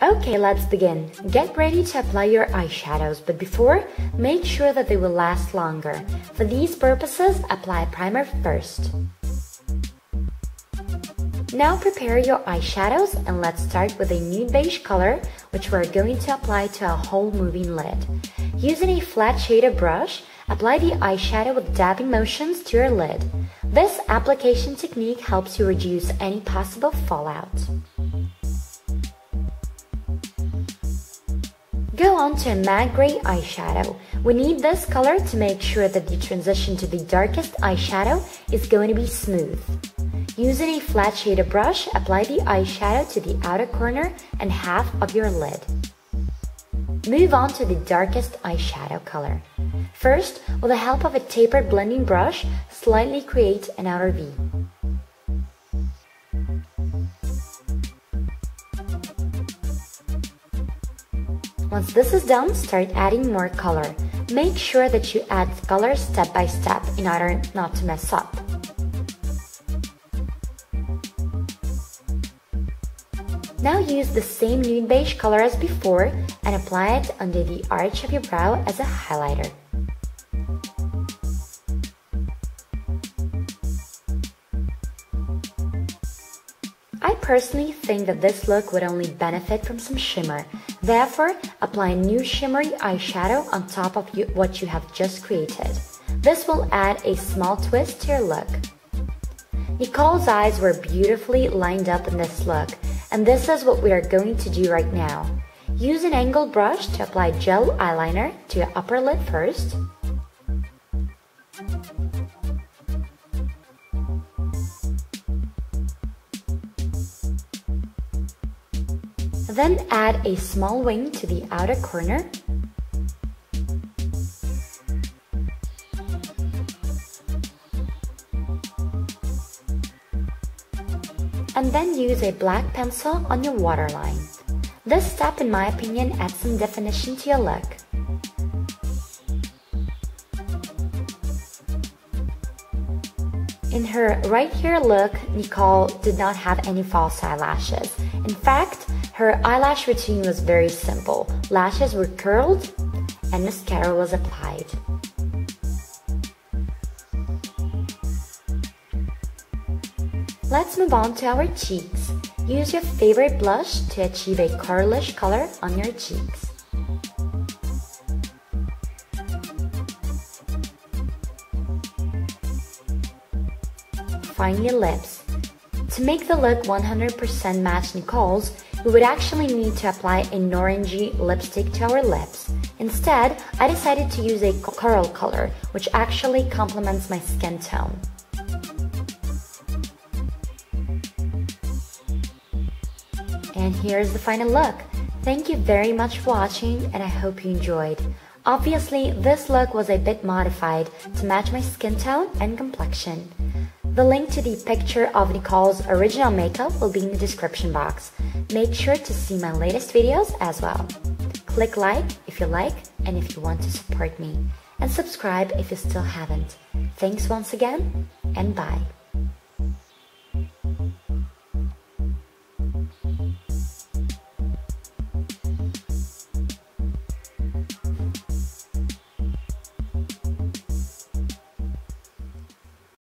Okay, let's begin. Get ready to apply your eyeshadows, but before, make sure that they will last longer. For these purposes, apply primer first. Now prepare your eyeshadows and let's start with a nude beige color, which we're going to apply to a whole moving lid. Using a flat shader brush, apply the eyeshadow with dabbing motions to your lid. This application technique helps you reduce any possible fallout. Go on to a matte gray eyeshadow. We need this color to make sure that the transition to the darkest eyeshadow is going to be smooth. Using a flat shader brush, apply the eyeshadow to the outer corner and half of your lid. Move on to the darkest eyeshadow color. First, with the help of a tapered blending brush, slightly create an outer V. Once this is done, start adding more color. Make sure that you add color step by step in order not to mess up. Now use the same nude beige color as before and apply it under the arch of your brow as a highlighter. I personally think that this look would only benefit from some shimmer. Therefore, apply a new shimmery eyeshadow on top of what you have just created. This will add a small twist to your look. Nicole's eyes were beautifully lined up in this look, and this is what we are going to do right now. Use an angled brush to apply gel eyeliner to your upper lid first. Then add a small wing to the outer corner. And then use a black pencil on your waterline. This step, in my opinion, adds some definition to your look. In her right here look, Nicole did not have any false eyelashes. In fact, her eyelash routine was very simple. Lashes were curled and mascara was applied. Let's move on to our cheeks. Use your favorite blush to achieve a girlish color on your cheeks. Find your lips. To make the look 100% match Nicole's, we would actually need to apply an orangey lipstick to our lips. Instead, I decided to use a coral color, which actually complements my skin tone. And here's the final look. Thank you very much for watching and I hope you enjoyed. Obviously, this look was a bit modified to match my skin tone and complexion. The link to the picture of Nicole's original makeup will be in the description box. Make sure to see my latest videos as well. Click like if you like and if you want to support me. And subscribe if you still haven't. Thanks once again and bye.